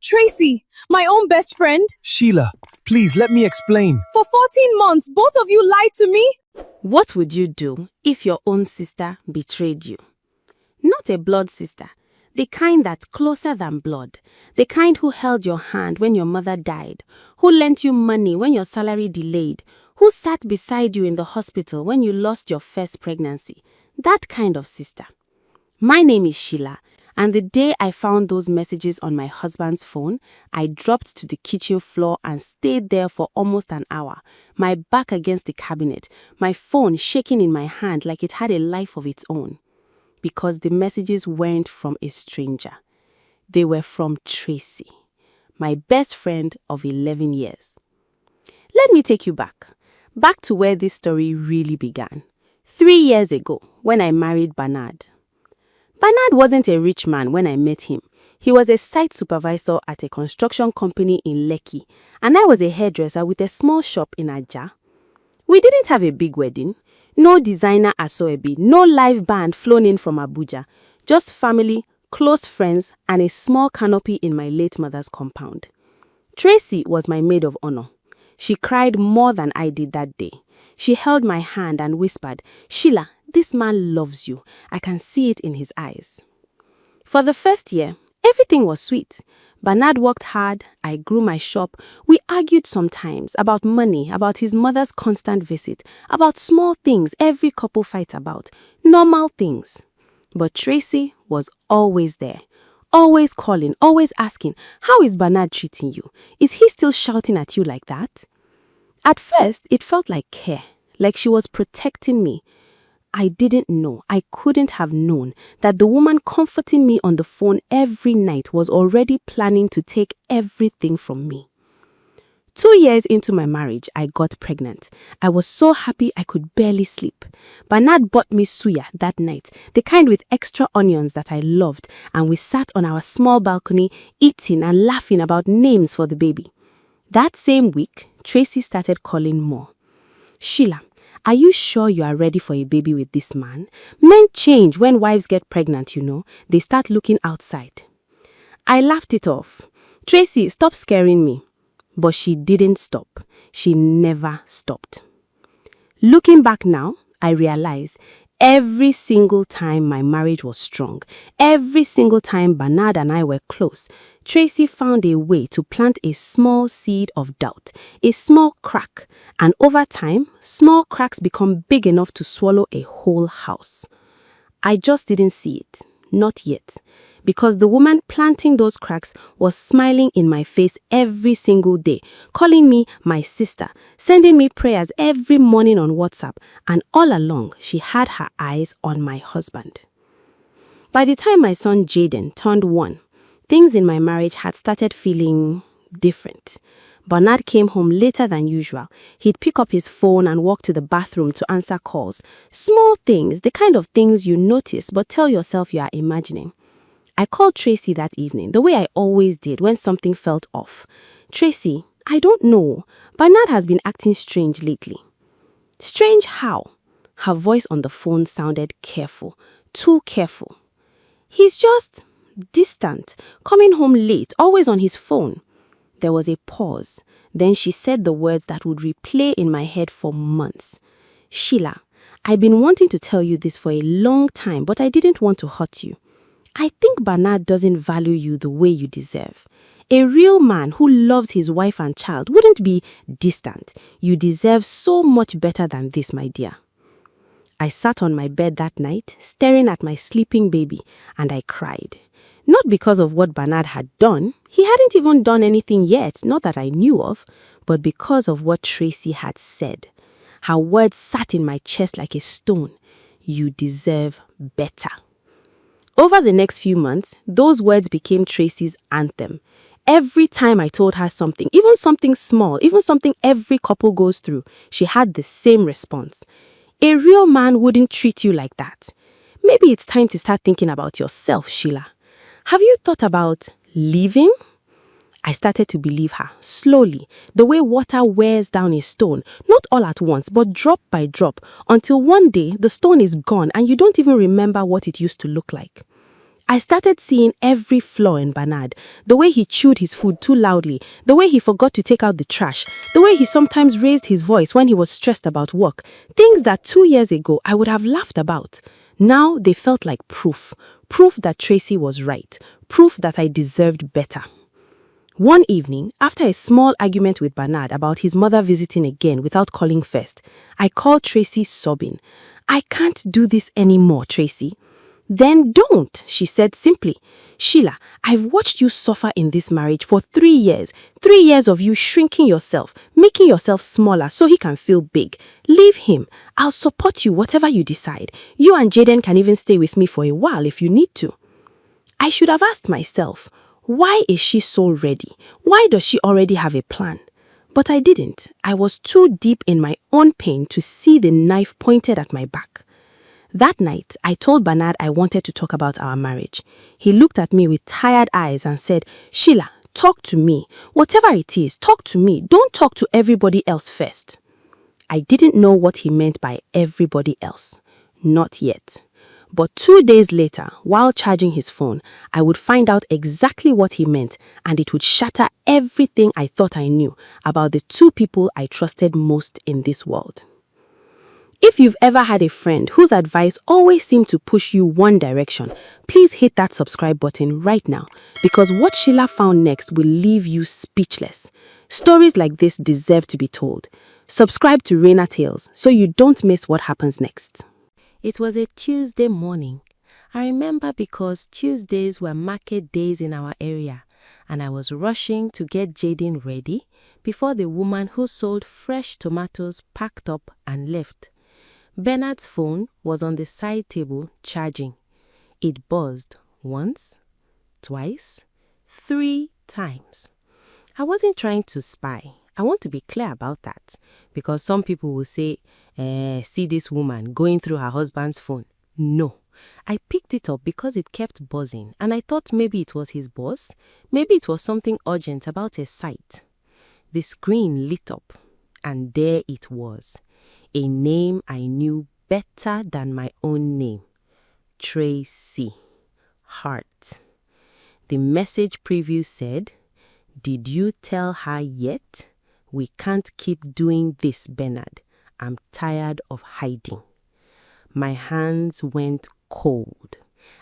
Tracy, my own best friend. Sheila, please let me explain. For 14 months, both of you lied to me. What would you do if your own sister betrayed you? Not a blood sister, the kind that's closer than blood, the kind who held your hand when your mother died, who lent you money when your salary delayed, who sat beside you in the hospital when you lost your first pregnancy. That kind of sister. My name is Sheila, and the day I found those messages on my husband's phone, I dropped to the kitchen floor and stayed there for almost an hour, my back against the cabinet, my phone shaking in my hand like it had a life of its own. Because the messages weren't from a stranger. They were from Tracy, my best friend of 11 years. Let me take you back to where this story really began. 3 years ago, when I married Bernard. Bernard wasn't a rich man when I met him. He was a site supervisor at a construction company in Lekki, and I was a hairdresser with a small shop in Ajah. We didn't have a big wedding. No designer asoebi, no live band flown in from Abuja. Just family, close friends, and a small canopy in my late mother's compound. Tracy was my maid of honor. She cried more than I did that day. She held my hand and whispered, "Sheila, this man loves you. I can see it in his eyes." For the first year, everything was sweet. Bernard worked hard, I grew my shop. We argued sometimes about money, about his mother's constant visit, about small things every couple fights about, normal things. But Tracy was always there, always calling, always asking, "How is Bernard treating you? Is he still shouting at you like that?" At first, it felt like care, like she was protecting me. I didn't know, I couldn't have known that the woman comforting me on the phone every night was already planning to take everything from me. 2 years into my marriage, I got pregnant. I was so happy I could barely sleep. Bernard bought me suya that night, the kind with extra onions that I loved, and we sat on our small balcony eating and laughing about names for the baby. That same week, Tracy started calling more. "Sheila, are you sure you are ready for a baby with this man? Men change when wives get pregnant, you know. They start looking outside." I laughed it off. "Tracy, stop scaring me." But she didn't stop. She never stopped. Looking back now, I realize every single time my marriage was strong, every single time Bernard and I were close, Tracy found a way to plant a small seed of doubt, a small crack, and over time, small cracks become big enough to swallow a whole house. I just didn't see it, not yet, because the woman planting those cracks was smiling in my face every single day, calling me my sister, sending me prayers every morning on WhatsApp, and all along, she had her eyes on my husband. By the time my son Jaden turned 1, things in my marriage had started feeling different. Bernard came home later than usual. He'd pick up his phone and walk to the bathroom to answer calls. Small things, the kind of things you notice but tell yourself you are imagining. I called Tracy that evening, the way I always did when something felt off. "Tracy, I don't know. Bernard has been acting strange lately." "Strange how?" Her voice on the phone sounded careful, too careful. "He's just distant, coming home late, always on his phone." There was a pause. Then she said the words that would replay in my head for months. "Sheila, I've been wanting to tell you this for a long time, but I didn't want to hurt you. I think Bernard doesn't value you the way you deserve. A real man who loves his wife and child wouldn't be distant. You deserve so much better than this, my dear." I sat on my bed that night, staring at my sleeping baby, and I cried. Not because of what Bernard had done. He hadn't even done anything yet, not that I knew of, but because of what Tracy had said. Her words sat in my chest like a stone. "You deserve better." Over the next few months, those words became Tracy's anthem. Every time I told her something, even something small, even something every couple goes through, she had the same response. "A real man wouldn't treat you like that. Maybe it's time to start thinking about yourself, Sheila. Have you thought about leaving?" I started to believe her, slowly, the way water wears down a stone, not all at once, but drop by drop, until one day the stone is gone and you don't even remember what it used to look like. I started seeing every flaw in Bernard. The way he chewed his food too loudly, the way he forgot to take out the trash, the way he sometimes raised his voice when he was stressed about work. Things that 2 years ago I would have laughed about. Now they felt like proof. Proof that Tracy was right. Proof that I deserved better. One evening, after a small argument with Bernard about his mother visiting again without calling first, I called Tracy sobbing. "I can't do this anymore, Tracy." "Then don't," she said simply. "Sheila, I've watched you suffer in this marriage for 3 years. 3 years of you shrinking yourself, making yourself smaller so he can feel big. Leave him. I'll support you whatever you decide. You and Jaden can even stay with me for a while if you need to." I should have asked myself, why is she so ready? Why does she already have a plan? But I didn't. I was too deep in my own pain to see the knife pointed at my back. That night, I told Bernard I wanted to talk about our marriage. He looked at me with tired eyes and said, "Sheila, talk to me. Whatever it is, talk to me. Don't talk to everybody else first." I didn't know what he meant by everybody else. Not yet. But 2 days later, while charging his phone, I would find out exactly what he meant, and it would shatter everything I thought I knew about the 2 people I trusted most in this world. If you've ever had a friend whose advice always seemed to push you one direction, please hit that subscribe button right now, because what Sheila found next will leave you speechless. Stories like this deserve to be told. Subscribe to Reina Tales so you don't miss what happens next. It was a Tuesday morning. I remember because Tuesdays were market days in our area, and I was rushing to get Jaden ready before the woman who sold fresh tomatoes packed up and left. Bernard's phone was on the side table charging. It buzzed once, twice, 3 times. I wasn't trying to spy. I want to be clear about that, because some people will say, see this woman going through her husband's phone. No, I picked it up because it kept buzzing, and I thought maybe it was his boss. Maybe it was something urgent about a site. The screen lit up, and there it was. A name I knew better than my own name. Tracy. Heart. The message preview said, "Did you tell her yet? We can't keep doing this, Bernard. I'm tired of hiding." My hands went cold.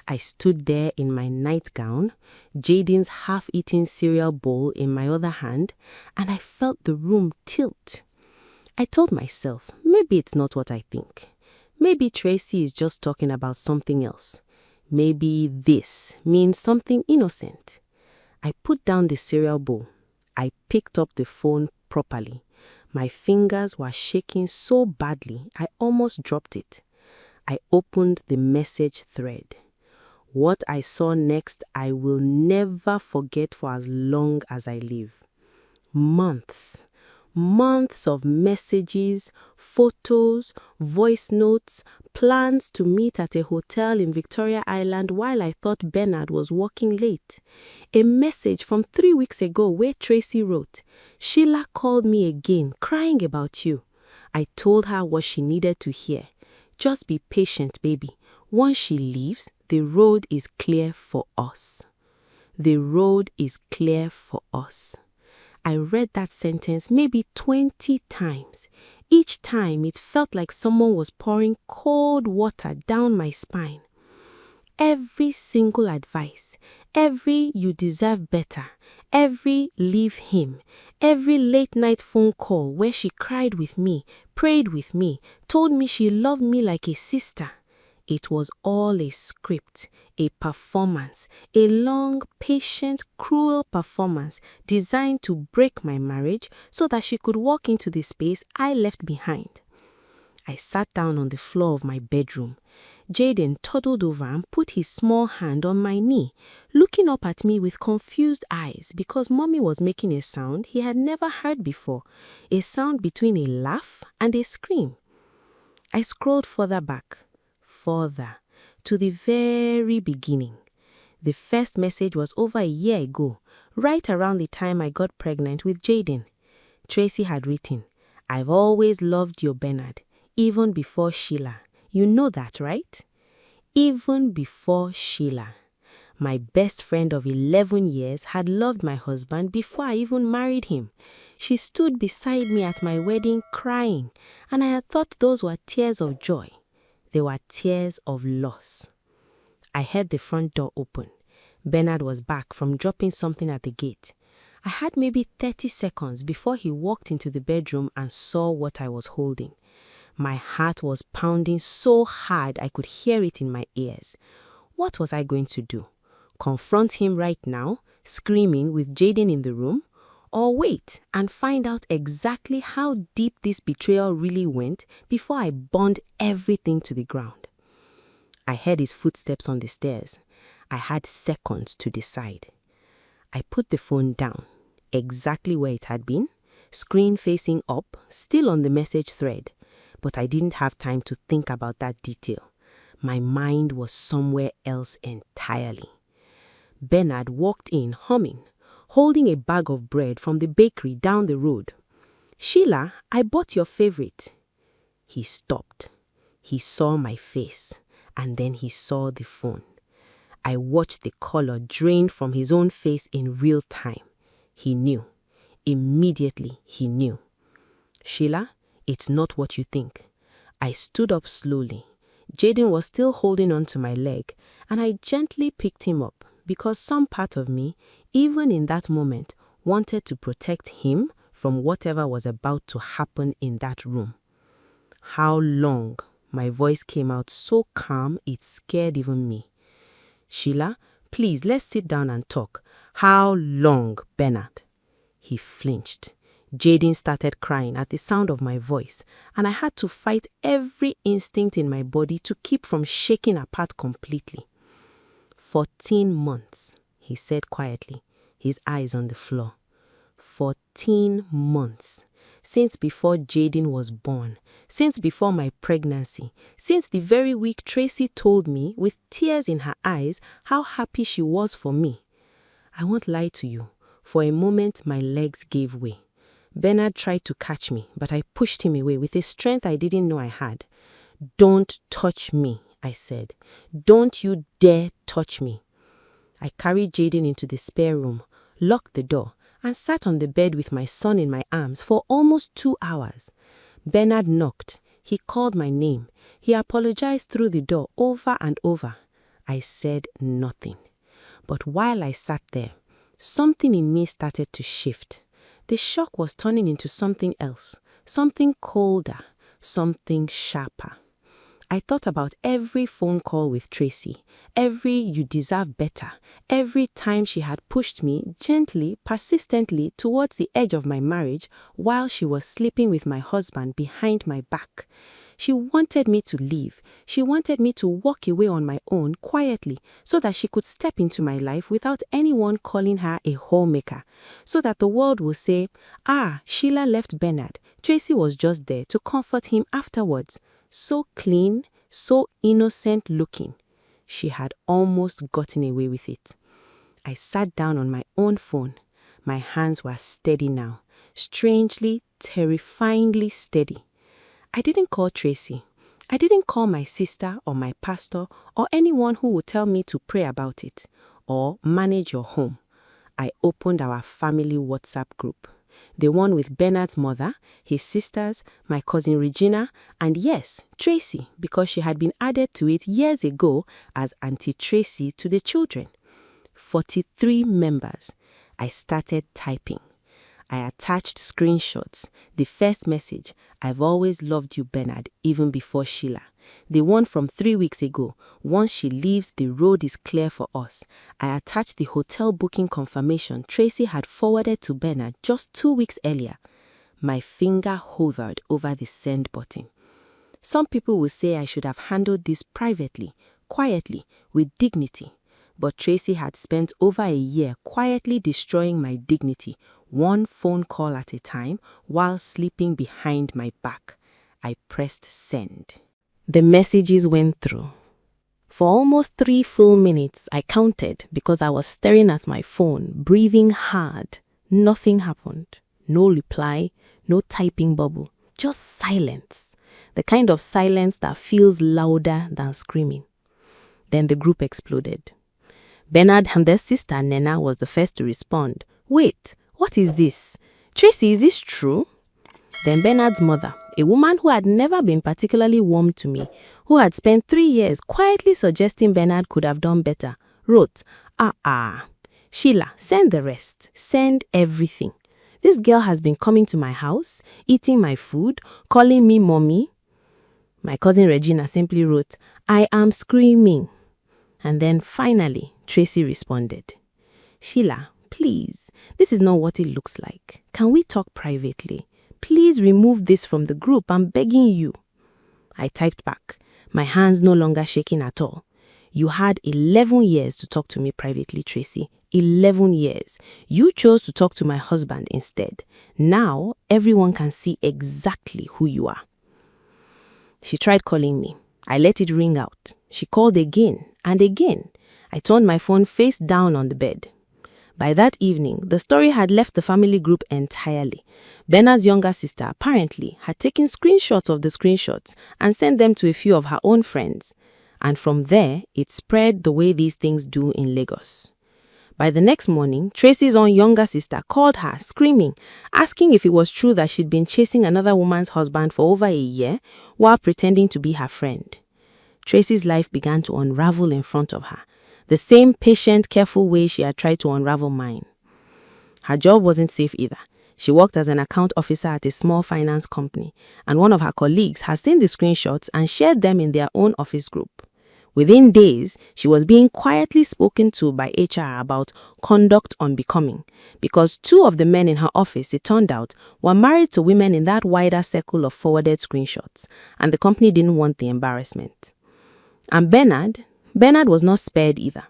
I stood there in my nightgown, Jaden's half-eaten cereal bowl in my other hand, and I felt the room tilt. I told myself, maybe it's not what I think. Maybe Tracy is just talking about something else. Maybe this means something innocent. I put down the cereal bowl. I picked up the phone properly. My fingers were shaking so badly, I almost dropped it. I opened the message thread. What I saw next, I will never forget for as long as I live. Months of messages, photos, voice notes, plans to meet at a hotel in Victoria Island while I thought Bernard was working late. A message from 3 weeks ago where Tracy wrote, "Sheila called me again, crying about you." I told her what she needed to hear. "Just be patient, baby. Once she leaves, the road is clear for us." The road is clear for us. I read that sentence maybe 20 times. Each time it felt like someone was pouring cold water down my spine. Every single advice, every "you deserve better," every "leave him," every late night phone call where she cried with me, prayed with me, told me she loved me like a sister. It was all a script, a performance, a long, patient, cruel performance designed to break my marriage so that she could walk into the space I left behind. I sat down on the floor of my bedroom. Jaden toddled over and put his small hand on my knee, looking up at me with confused eyes because Mommy was making a sound he had never heard before, a sound between a laugh and a scream. I scrolled further back. Further, to the very beginning. The first message was over a year ago, right around the time I got pregnant with Jaden. Tracy had written, "I've always loved your Bernard, even before Sheila. You know that, right?" Even before Sheila. My best friend of 11 years had loved my husband before I even married him. She stood beside me at my wedding crying, and I had thought those were tears of joy. They were tears of loss. I heard the front door open. Bernard was back from dropping something at the gate. I had maybe 30 seconds before he walked into the bedroom and saw what I was holding. My heart was pounding so hard I could hear it in my ears. What was I going to do? Confront him right now, screaming with Jaden in the room? Or wait and find out exactly how deep this betrayal really went before I burned everything to the ground? I heard his footsteps on the stairs. I had seconds to decide. I put the phone down, exactly where it had been, screen facing up, still on the message thread. But I didn't have time to think about that detail. My mind was somewhere else entirely. Bernard walked in humming, holding a bag of bread from the bakery down the road. "Sheila, I bought your favorite." He stopped. He saw my face, and then he saw the phone. I watched the color drain from his own face in real time. He knew. Immediately he knew. "Sheila, it's not what you think." I stood up slowly. Jaden was still holding on to my leg, and I gently picked him up because some part of me, even in that moment, wanted to protect him from whatever was about to happen in that room. "How long?" My voice came out so calm it scared even me. "Sheila, please, let's sit down and talk. How long, Bernard?" He flinched. Jaden started crying at the sound of my voice, and I had to fight every instinct in my body to keep from shaking apart completely. 14 months, he said quietly, his eyes on the floor. 14 months. Since before Jaden was born, since before my pregnancy, since the very week Tracy told me, with tears in her eyes, how happy she was for me. I won't lie to you. For a moment, my legs gave way. Bernard tried to catch me, but I pushed him away with a strength I didn't know I had. "Don't touch me," I said. "Don't you dare touch me." I carried Jaden into the spare room, locked the door, and sat on the bed with my son in my arms for almost 2 hours. Bernard knocked. He called my name. He apologized through the door over and over. I said nothing. But while I sat there, something in me started to shift. The shock was turning into something else, something colder, something sharper. I thought about every phone call with Tracy, every "you deserve better," every time she had pushed me gently, persistently towards the edge of my marriage while she was sleeping with my husband behind my back. She wanted me to leave. She wanted me to walk away on my own quietly so that she could step into my life without anyone calling her a homemaker, so that the world will say, Sheila left Bernard. Tracy was just there to comfort him afterwards. So clean, so innocent looking. She had almost gotten away with it. I sat down on my own phone. My hands were steady now, strangely, terrifyingly steady. I didn't call Tracy. I didn't call my sister or my pastor or anyone who would tell me to pray about it or manage your home. I opened our family WhatsApp group. The one with Bernard's mother, his sisters, my cousin Regina, and yes, Tracy, because she had been added to it years ago as Auntie Tracy to the children. 43 members. I started typing. I attached screenshots. The first message, "I've always loved you, Bernard, even before Sheila." The one from 3 weeks ago, "Once she leaves, the road is clear for us." I attached the hotel booking confirmation Tracy had forwarded to Bernard just 2 weeks earlier. My finger hovered over the send button. Some people will say I should have handled this privately, quietly, with dignity. But Tracy had spent over a year quietly destroying my dignity, one phone call at a time, while sleeping behind my back. I pressed send. The messages went through. For almost 3 full minutes, I counted because I was staring at my phone, breathing hard. Nothing happened. No reply, no typing bubble, just silence. The kind of silence that feels louder than screaming. Then the group exploded. Bernard and their sister Nena was the first to respond. Wait, what is this? Tracy, is this true? Then Bernard's mother, a woman who had never been particularly warm to me, who had spent 3 years quietly suggesting Bernard could have done better, wrote, Sheila, send the rest. Send everything. This girl has been coming to my house, eating my food, calling me mommy. My cousin Regina simply wrote, I am screaming. And then finally, Tracy responded, Sheila, please, this is not what it looks like. Can we talk privately? Please remove this from the group, I'm begging you. I typed back, my hands no longer shaking at all. You had 11 years to talk to me privately, Tracy. 11 years. You chose to talk to my husband instead. Now, everyone can see exactly who you are. She tried calling me. I let it ring out. She called again and again. I turned my phone face down on the bed. By that evening, the story had left the family group entirely. Bernard's younger sister apparently had taken screenshots of the screenshots and sent them to a few of her own friends. And from there, it spread the way these things do in Lagos. By the next morning, Tracy's own younger sister called her, screaming, asking if it was true that she'd been chasing another woman's husband for over a year while pretending to be her friend. Tracy's life began to unravel in front of her, the same patient, careful way she had tried to unravel mine. Her job wasn't safe either. She worked as an account officer at a small finance company, and one of her colleagues had seen the screenshots and shared them in their own office group. Within days, she was being quietly spoken to by HR about conduct unbecoming, because 2 of the men in her office, it turned out, were married to women in that wider circle of forwarded screenshots, and the company didn't want the embarrassment. And Bernard was not spared either.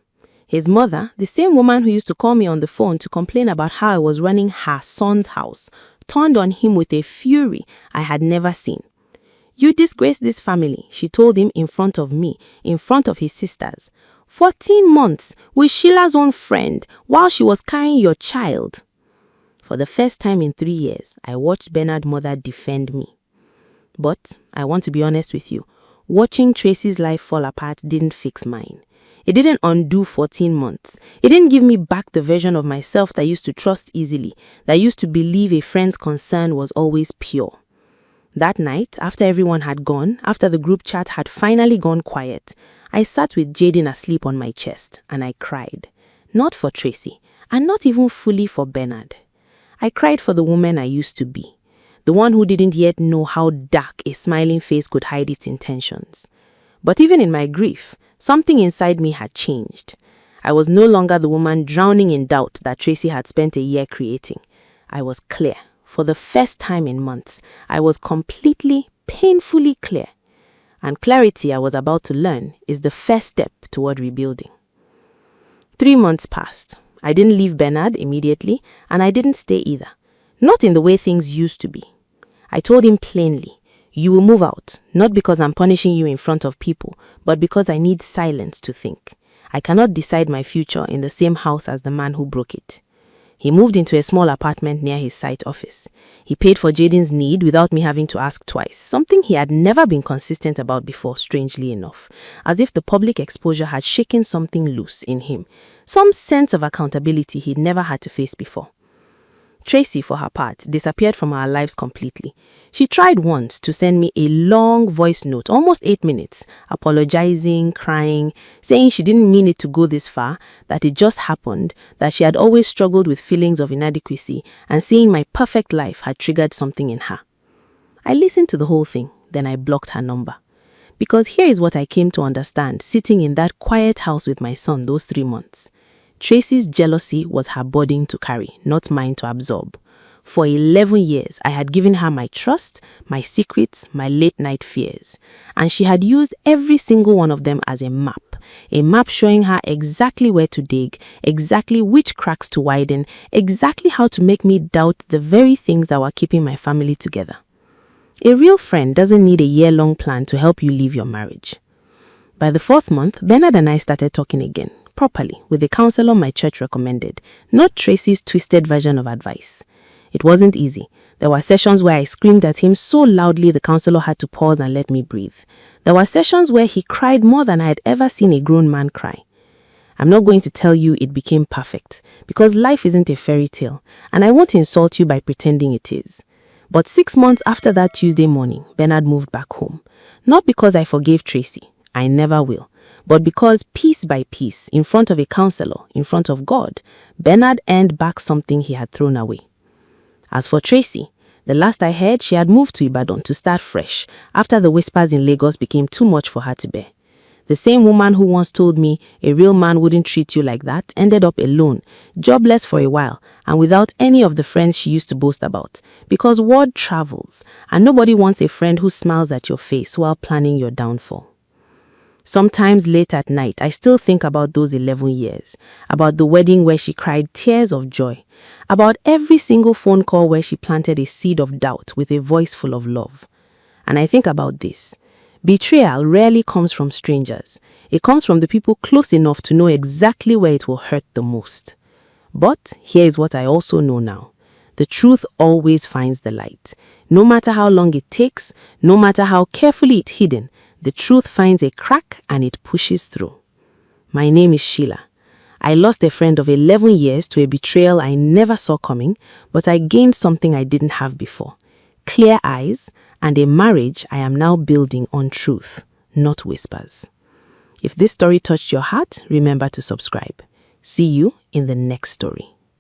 His mother, the same woman who used to call me on the phone to complain about how I was running her son's house, turned on him with a fury I had never seen. You disgrace this family, she told him in front of me, in front of his sisters. 14 months with Sheila's own friend while she was carrying your child. For the first time in 3 years, I watched Bernard's mother defend me. But I want to be honest with you, watching Tracy's life fall apart didn't fix mine. It didn't undo 14 months. It didn't give me back the version of myself that used to trust easily, that used to believe a friend's concern was always pure. That night, after everyone had gone, after the group chat had finally gone quiet, I sat with Jaden asleep on my chest and I cried. Not for Tracy, and not even fully for Bernard. I cried for the woman I used to be, the one who didn't yet know how dark a smiling face could hide its intentions. But even in my grief, something inside me had changed. I was no longer the woman drowning in doubt that Tracy had spent a year creating. I was clear. For the first time in months, I was completely, painfully clear. And clarity I was about to learn is the first step toward rebuilding. 3 months passed. I didn't leave Bernard immediately, and I didn't stay either. Not in the way things used to be. I told him plainly, you will move out, not because I'm punishing you in front of people, but because I need silence to think. I cannot decide my future in the same house as the man who broke it. He moved into a small apartment near his site office. He paid for Jaden's need without me having to ask twice, something he had never been consistent about before, strangely enough, as if the public exposure had shaken something loose in him, some sense of accountability he'd never had to face before. Tracy, for her part, disappeared from our lives completely. She tried once to send me a long voice note, almost 8 minutes, apologizing, crying, saying she didn't mean it to go this far, that it just happened, that she had always struggled with feelings of inadequacy, and seeing my perfect life had triggered something in her. I listened to the whole thing, then I blocked her number. Because here is what I came to understand sitting in that quiet house with my son those 3 months. Tracy's jealousy was her burden to carry, not mine to absorb. For 11 years, I had given her my trust, my secrets, my late-night fears. And she had used every single one of them as a map showing her exactly where to dig, exactly which cracks to widen, exactly how to make me doubt the very things that were keeping my family together. A real friend doesn't need a year-long plan to help you leave your marriage. By the 4th month, Bernard and I started talking again, properly, with a counselor my church recommended, not Tracy's twisted version of advice. It wasn't easy. There were sessions where I screamed at him so loudly the counselor had to pause and let me breathe. There were sessions where he cried more than I had ever seen a grown man cry. I'm not going to tell you it became perfect, because life isn't a fairy tale, and I won't insult you by pretending it is. But 6 months after that Tuesday morning, Bernard moved back home. Not because I forgave Tracy, I never will, but because piece by piece, in front of a counselor, in front of God, Bernard earned back something he had thrown away. As for Tracy, the last I heard, she had moved to Ibadan to start fresh after the whispers in Lagos became too much for her to bear. The same woman who once told me a real man wouldn't treat you like that ended up alone, jobless for a while, and without any of the friends she used to boast about. Because word travels, and nobody wants a friend who smiles at your face while planning your downfall. Sometimes late at night, I still think about those 11 years, about the wedding where she cried tears of joy, about every single phone call where she planted a seed of doubt with a voice full of love. And I think about this. Betrayal rarely comes from strangers. It comes from the people close enough to know exactly where it will hurt the most. But here is what I also know now. The truth always finds the light. No matter how long it takes, no matter how carefully it's hidden, the truth finds a crack and it pushes through. My name is Sheila. I lost a friend of 11 years to a betrayal I never saw coming, but I gained something I didn't have before. Clear eyes, and a marriage I am now building on truth, not whispers. If this story touched your heart, remember to subscribe. See you in the next story.